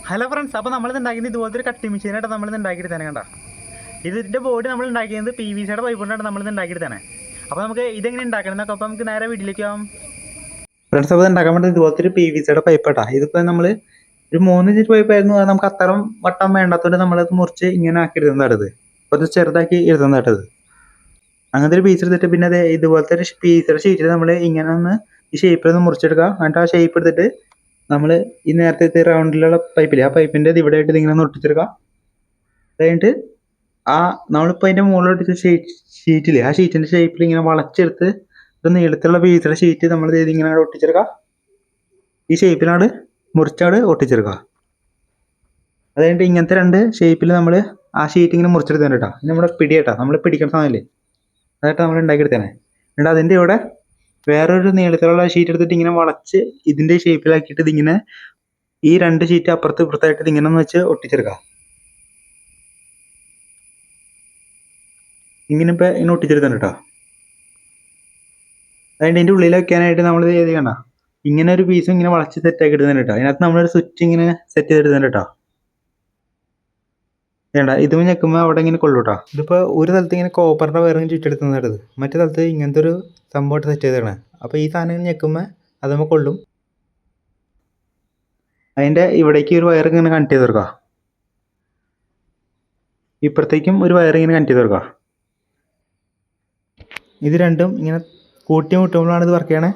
Hello friends, അപ്പോൾ നമ്മളിത് ഉണ്ടാക്കിയത് ഇതുപോലത്തെ ഒരു കട്ടിംഗ് മെഷീനായിട്ട് നമ്മളിത് ഉണ്ടാക്കിയിട്ട് തന്നെ കണ്ട. ഇതിൻ്റെ ബോഡി നമ്മൾ ഉണ്ടാക്കിയത് PVC-യുടെ പൈപ്പ് കൊണ്ടാണ് നമ്മളിത് ഉണ്ടാക്കിയിട്ട് തന്നെ. അപ്പോൾ നമുക്ക് ഇതെങ്ങനെ ഉണ്ടാക്കണം എന്നൊക്കെ അപ്പോൾ നമുക്ക് നേരെ വീട്ടിലേക്ക് ആവാം. ഫ്രണ്ട്സ്, അപ്പോൾ ഇത് ഉണ്ടാക്കാൻ വേണ്ടി ഇതുപോലത്തെ ഒരു PVC-യുടെ പൈപ്പ് കേട്ടോ. ഇതിപ്പോൾ നമ്മൾ ഒരു 3 ഇഞ്ച് പൈപ്പായിരുന്നു, അത് നമുക്ക് അത്രയും വട്ടം വേണ്ടാത്തതുകൊണ്ട് നമ്മളത് മുറിച്ച് ഇങ്ങനെ ആക്കി എടുക്കുന്നതാട്ടത്. അപ്പോൾ അത് ചെറുതാക്കി എഴുതുന്നതാട്ടത്. അങ്ങനത്തെ ഒരു പീസ് എടുത്തിട്ട് പിന്നെ അത് ഇതുപോലത്തെ ഒരു PVC-യുടെ ഷീറ്റിൽ നമ്മൾ ഇങ്ങനെ ഒന്ന് ഈ ഷേപ്പിൽ ഒന്ന് മുറിച്ചെടുക്കുക. എന്നിട്ട് ആ ഷേപ്പ് എടുത്തിട്ട് നമ്മൾ ഈ നേരത്തെ റൗണ്ടിലുള്ള പൈപ്പില്ലേ, ആ പൈപ്പിൻ്റെ ഇത് ഇവിടെ ആയിട്ട് ഇതിങ്ങനെ ഒന്ന് ഒട്ടിച്ചെടുക്കുക. അത് കഴിഞ്ഞിട്ട് ആ നമ്മളിപ്പോൾ അതിൻ്റെ മുകളിലൊട്ടിച്ച ഷീറ്റില്ലേ, ആ ഷീറ്റിൻ്റെ ഷേപ്പിൽ ഇങ്ങനെ വളച്ചെടുത്ത് ഒരു നീളത്തിലുള്ള പീസിയുടെ ഷീറ്റ് നമ്മൾ ഇങ്ങനെ ഒട്ടിച്ചെടുക്കുക. ഈ ഷേപ്പിലാണ് മുറിച്ചാട് ഒട്ടിച്ചെടുക്കുക. അത് കഴിഞ്ഞിട്ട് ഇങ്ങനത്തെ 2 ഷേപ്പിൽ നമ്മൾ ആ ഷീറ്റ് ഇങ്ങനെ മുറിച്ചെടുത്തന്നെ കേട്ടോ. ഇത് നമ്മുടെ പിടി കേട്ടോ, നമ്മൾ പിടിക്കുന്ന സാധനമല്ലേ, അതായിട്ട് നമ്മൾ ഉണ്ടാക്കിയെടുത്തേനെ. എന്നിട്ട് അതിൻ്റെ ഇവിടെ വേറൊരു നീളത്തിലുള്ള ഷീറ്റ് എടുത്തിട്ട് ഇങ്ങനെ വളച്ച് ഇതിൻ്റെ ഷേപ്പിലാക്കിയിട്ട് ഇതിങ്ങനെ ഈ 2 ഷീറ്റ് അപ്പുറത്ത് ഇപ്പുറത്തായിട്ട് ഇതിങ്ങനെ ഒന്ന് വെച്ച് ഒട്ടിച്ചെടുക്കുക. ഇങ്ങനെ ഇപ്പോൾ ഇങ്ങനെ ഒട്ടിച്ചെടുത്തന്നെ കേട്ടോ. അതുകൊണ്ട് ഇതിൻ്റെ ഉള്ളിൽ വെക്കാനായിട്ട് നമ്മൾ ഇത് ചെയ്യണ്ട, ഇങ്ങനെ ഒരു പീസും ഇങ്ങനെ വളച്ച് സെറ്റാക്കി ഇടുന്നതിന് കേട്ടോ. അതിനകത്ത് നമ്മളൊരു സ്വിച്ച് ഇങ്ങനെ സെറ്റ് ചെയ്തെടുത്തന്നെ കേട്ടോ. വേണ്ട, ഇതും ഞെക്കുമ്പോൾ അവിടെ ഇങ്ങനെ കൊള്ളു കേട്ടോ. ഇതിപ്പോൾ ഒരു സ്ഥലത്ത് ഇങ്ങനെ കോപ്പറിൻ്റെ വയറിങ് ചുറ്റെടുക്കുന്നതായിട്ട്, മറ്റേ സ്ഥലത്ത് ഇങ്ങനത്തെ ഒരു സംഭവമായിട്ട് സെറ്റ് ചെയ്തേക്കണേ. അപ്പോൾ ഈ സാധനം ഞെക്കുമ്പോൾ അതുമ്പോൾ കൊള്ളും. അതിൻ്റെ ഇവിടേക്ക് ഒരു വയർ ഇങ്ങനെ കണക്ട് ചെയ്ത് കൊടുക്കുക, ഇപ്പുറത്തേക്കും ഒരു വയർ ഇങ്ങനെ കണക്ട് ചെയ്ത് കൊടുക്കുക. ഇത് രണ്ടും ഇങ്ങനെ കൂട്ടി മുട്ടുമ്പോഴാണ് ഇത് വർക്ക് ചെയ്യണേ.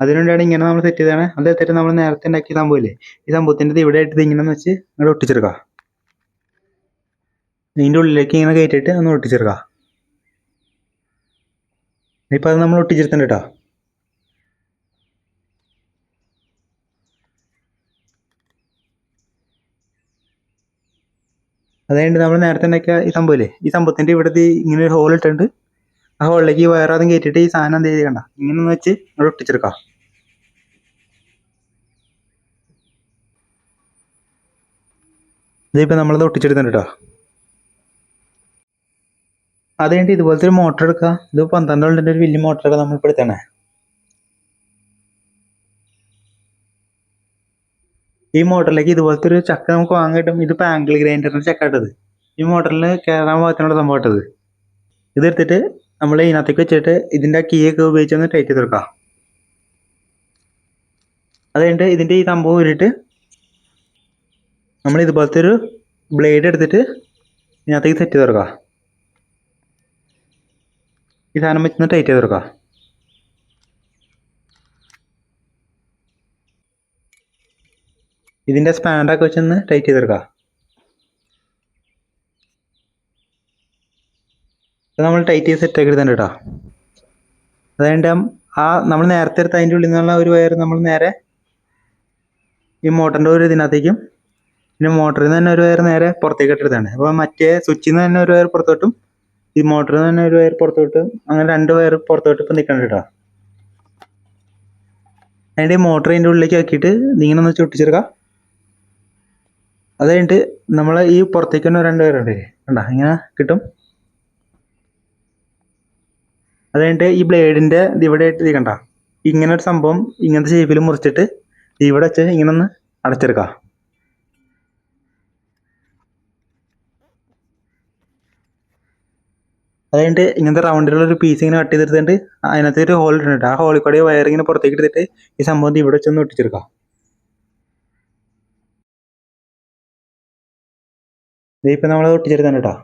അതിനുവേണ്ടിയാണ് ഇങ്ങനെ നമ്മൾ സെറ്റ് ചെയ്താണ്. അത് എടുത്തിട്ട് നമ്മൾ നേരത്തെ ഉണ്ടാക്കിയ സംഭവമില്ലേ, ഈ സംഭവത്തിൻ്റെ ഇവിടെ ആയിട്ട് ഇത് ഇങ്ങനെ വെച്ച് ഇങ്ങോട്ട് ഒട്ടിച്ചെടുക്കുക. ഇതിൻ്റെ ഉള്ളിലേക്ക് ഇങ്ങനെ കയറ്റിയിട്ട് ഒന്ന് ഒട്ടിച്ചെടുക്കുക. ഇപ്പം അത് നമ്മൾ ഒട്ടിച്ചെടുത്തിട്ടുണ്ട് കേട്ടോ. അതുകഴിഞ്ഞിട്ട് നമ്മൾ നേരത്തെ ഉണ്ടാക്കിയ ഈ സംഭവമില്ലേ, ഈ സംഭവത്തിൻ്റെ ഇവിടെ ഇങ്ങനെ ഒരു ഹോൾ ഇട്ടിട്ടുണ്ട്. ആ ഹോളിലേക്ക് ഈ വയറാദ്യം കയറ്റിയിട്ട് ഈ സാധനം എന്ത് ചെയ്യണ്ട, ഇങ്ങനെ ഒന്ന് വെച്ച് ഇങ്ങോട്ട് ഒട്ടിച്ചെടുക്കുക. ഇതിപ്പോൾ നമ്മളത് ഒട്ടിച്ചെടുത്തിട്ടുണ്ട് കേട്ടോ. അത് കഴിഞ്ഞിട്ട് ഇതുപോലത്തെ ഒരു മോട്ടർ എടുക്കുക. ഇത് 12 വോൾട്ടിൻ്റെ ഒരു വലിയ മോട്ടറൊക്കെ നമ്മൾ ഇപ്പോൾ എടുത്തണേ. ഈ മോട്ടറിലേക്ക് ഇതുപോലത്തെ ഒരു ചക്ക നമുക്ക് വാങ്ങാൻ കിട്ടും. ഇതിപ്പോൾ ആംഗിൾ ഗ്രൈൻഡറിൻ്റെ ചക്ക ഇട്ടത്. ഈ മോട്ടറിൽ കയറാൻ പാകത്തിനുള്ള സംഭവം ഇട്ടത്. ഇതെടുത്തിട്ട് നമ്മൾ ഇതിനകത്തേക്ക് വെച്ചിട്ട് ഇതിൻ്റെ കീയൊക്കെ ഉപയോഗിച്ച് ഒന്ന് ടൈറ്റ് ചെയ്ത് കൊടുക്കുക. അത് കഴിഞ്ഞിട്ട് ഇതിൻ്റെ ഈ സംഭവം ഊരിയിട്ട് നമ്മൾ ഇതുപോലത്തെ ഒരു ബ്ലേഡ് എടുത്തിട്ട് ഇതിനകത്തേക്ക് സെറ്റ് ചെയ്ത് കൊടുക്കുക. ഈ സാധനം വെച്ചൊന്ന് ടൈറ്റ് ചെയ്ത് കൊടുക്കുക. ഇതിൻ്റെ സ്പാൻഡൊക്കെ വെച്ചൊന്ന് ടൈറ്റ് ചെയ്ത് കൊടുക്കുക. അത് നമ്മൾ ടൈറ്റ് ചെയ്ത് സെറ്റാക്കി എടുത്തിട്ടുണ്ട് കേട്ടോ. അതുകൊണ്ട് നമ്മൾ നേരത്തെ എടുത്ത് അതിൻ്റെ ഉള്ളിൽ നിന്നുള്ള ഒരു വയർ നമ്മൾ നേരെ ഈ മോട്ടറിൻ്റെ ഒരു ഇതിനകത്തേക്കും പിന്നെ മോട്ടറിൽ നിന്ന് തന്നെ ഒരു വയർ നേരെ പുറത്തേക്ക് ഇട്ടെടുത്താണ്. അപ്പോൾ മറ്റേ സ്വിച്ചിൽ നിന്ന് തന്നെ ഒരു വയർ പുറത്തോട്ടും ഈ മോട്ടറിൽ നിന്ന് തന്നെ ഒരു വയർ പുറത്തോട്ടും, അങ്ങനെ 2 വയർ പുറത്തോട്ട് ഇപ്പം നിൽക്കണം കേട്ടോ. അതിൻ്റെ ഈ മോട്ടർ അതിൻ്റെ ഉള്ളിലേക്ക് ആക്കിയിട്ട് ഇങ്ങനെ ഒന്ന് ചുട്ടിച്ചെടുക്കുക. അത് കഴിഞ്ഞിട്ട് നമ്മൾ ഈ പുറത്തേക്ക് തന്നെ 2 വയറുണ്ട് കണ്ട, ഇങ്ങനെ കിട്ടും. അത് കഴിഞ്ഞിട്ട് ഈ ബ്ലേഡിൻ്റെ ഇവിടെ ആയിട്ട് ഇത് കണ്ട, ഇങ്ങനെ ഒരു സംഭവം ഇങ്ങനത്തെ ഷേപ്പിൽ മുറിച്ചിട്ട് ഇവിടെ വെച്ച് ഇങ്ങനെ ഒന്ന് അടച്ചെടുക്കുക. അത് കഴിഞ്ഞിട്ട് ഇങ്ങനത്തെ റൗണ്ടിലുള്ള ഒരു പീസ് ഇങ്ങനെ കട്ട് ചെയ്തെടുത്തിട്ട് അതിനകത്ത് ഒരു ഹോൾ ഇട്ടിട്ടുണ്ട്. ആ ഹോളിൽ കൂടെ വയർ ഇങ്ങനെ പുറത്തേക്ക് എടുത്തിട്ട് ഈ സംഭവം ഇവിടെ വെച്ചൊന്ന് ഒട്ടിച്ചെടുക്കുക. ഇതിപ്പോൾ നമ്മൾ ഒട്ടിച്ചെടുത്താണ് കേട്ടോ.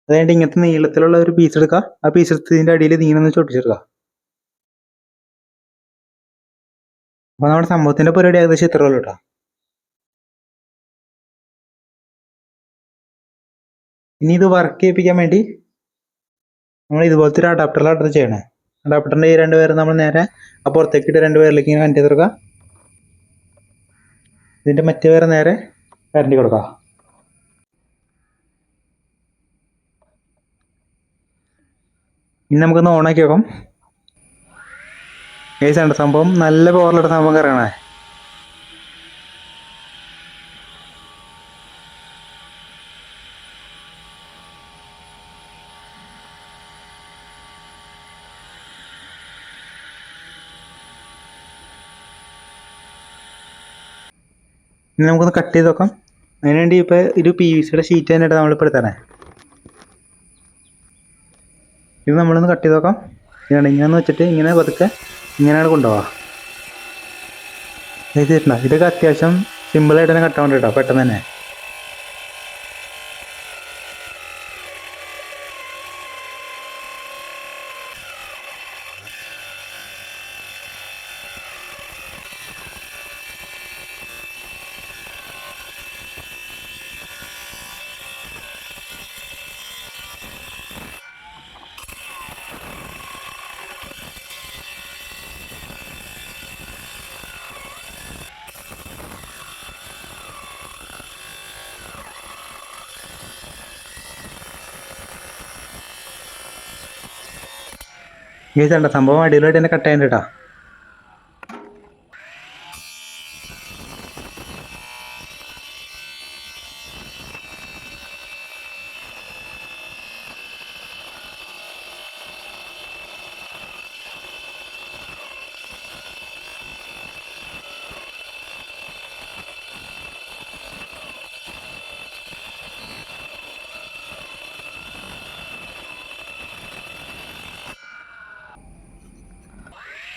അത് കഴിഞ്ഞിട്ട് ഇങ്ങനത്തെ നീളത്തിലുള്ള ഒരു പീസ് എടുക്കുക. ആ പീസ് എടുത്ത് ഇതിൻ്റെ അടിയിൽ ഇങ്ങനെ ഒന്ന് ഒട്ടിച്ചെടുക്കുക. അപ്പോൾ നമ്മുടെ സംഭവത്തിൻ്റെ പരിപാടി ഏകദേശം ഇത്ര ഉള്ളൂ കേട്ടോ. ഇനി ഇത് വർക്ക് ചെയ്യിപ്പിക്കാൻ വേണ്ടി നമ്മൾ ഇതുപോലത്തെ ഒരു അഡാപ്റ്ററിലാണ് അടുത്ത് ചെയ്യണേ. അഡാപ്റ്ററിൻ്റെ ഈ 2 വയർ നമ്മൾ നേരെ ആ പുറത്തേക്ക് ഇട്ട് 2 വയറിലേക്ക് ഇങ്ങനെ കണക്ട് ചെയ്തെടുക്കുക. ഇതിൻ്റെ മറ്റേ വയർ നേരെ കറണ്ടി കൊടുക്കുക. ഇനി നമുക്കൊന്ന് ഓണാക്കി നോക്കാം. ഏതാണ് സംഭവം, നല്ല പവറിലുള്ള സംഭവം കറങ്ങണേ. ഇനി നമുക്കൊന്ന് കട്ട് ചെയ്ത് നോക്കാം. അതിനുവേണ്ടി ഇപ്പോൾ ഒരു PVC ഷീറ്റ് തന്നെയായിട്ട് നമ്മളിപ്പോൾ എടുത്തേ. ഇത് നമ്മളൊന്ന് കട്ട് ചെയ്ത് നോക്കാം. ഇതാണ് ഇങ്ങനെ വെച്ചിട്ട് ഇങ്ങനെ പതുക്കെ ഇങ്ങനെയാണ് കൊണ്ടുപോകാം. ഇതൊക്കെ അത്യാവശ്യം സിമ്പിളായിട്ട് തന്നെ കട്ടാൻ വേണ്ടി കേട്ടോ, പെട്ടെന്ന് തന്നെ. ഈ ചേട്ടാ സംഭവം അടിയിലായിട്ട് തന്നെ കട്ട് ചെയ്യണ്ട കേട്ടോ.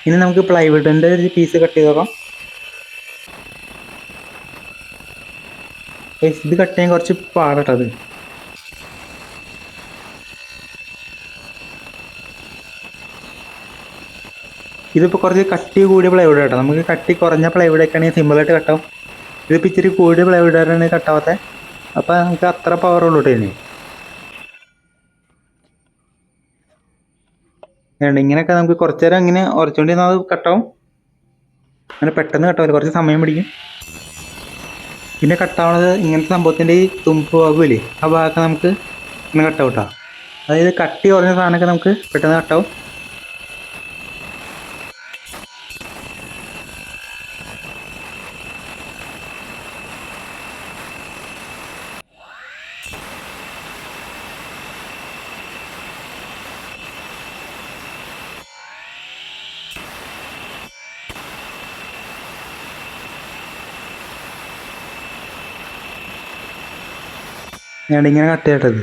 ഇനി നമുക്ക് പ്ലൈവുഡിൻ്റെ ഒരു പീസ് കട്ട് ചെയ്ത് നോക്കാം. ഇത് കട്ട് ചെയ്യാൻ കുറച്ച് പാടട്ടത്. ഇതിപ്പോൾ കുറച്ച് കട്ടി കൂടിയ പ്ലൈവുഡ് കേട്ടോ. നമുക്ക് കട്ടി കുറഞ്ഞ പ്ലൈവുഡൊക്കെ ആണെങ്കിൽ സിമ്പിളായിട്ട് കട്ടാവും. ഇതിപ്പോൾ ഇച്ചിരി കൂടിയ പ്ലൈവുഡാണ് കട്ടാവാത്തത്. അപ്പോൾ നമുക്ക് അത്ര പവർ ഉള്ളൂ കേട്ടോ. ഇങ്ങനെയൊക്കെ നമുക്ക് കുറച്ച് നേരം ഇങ്ങനെ ഉറച്ചുകൊണ്ട് അത് കട്ടാവും. അങ്ങനെ പെട്ടെന്ന് കട്ടാവില്ല, കുറച്ച് സമയം പിടിക്കും. പിന്നെ കട്ടാവണത് ഇങ്ങനത്തെ സംഭവത്തിൻ്റെ ഈ തുമ്പ് ഭാഗമില്ലേ, ആ ഭാഗമൊക്കെ നമുക്ക് ഇങ്ങനെ കട്ടാവും കേട്ടോ. അതായത് കട്ടി കുറഞ്ഞ സാധനമൊക്കെ നമുക്ക് പെട്ടെന്ന് കട്ടാവും. ഞാൻ ഇങ്ങനെ കട്ട് ചെയ്തിട്ടത്.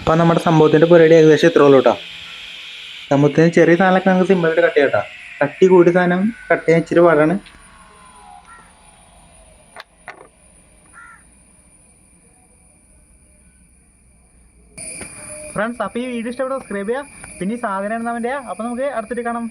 അപ്പോൾ നമ്മുടെ സംഭവത്തിൻ്റെ പരിപാടി ഏകദേശം ഇത്ര ഉള്ളൂ കേട്ടോ. സംഭവത്തിന് ചെറിയ സാധനമൊക്കെ നമുക്ക് സിമ്പിളായിട്ട് കട്ട് ചെയ്യാം കേട്ടോ. കട്ടി കൂടിയ സാധനം കട്ട് ചെയ്യാൻ ഇച്ചിരി പാടാണ്. ഫ്രണ്ട്സ്, അപ്പോൾ ഈ വീഡിയോ ഇഷ്ടപ്പെട്ട സബ്സ്ക്രൈബ് ചെയ്യുക. പിന്നെ ഈ സാധനം എന്താ വേണ്ടിയാ. അപ്പോൾ നമുക്ക് അടുത്തിട്ട് കാണാം.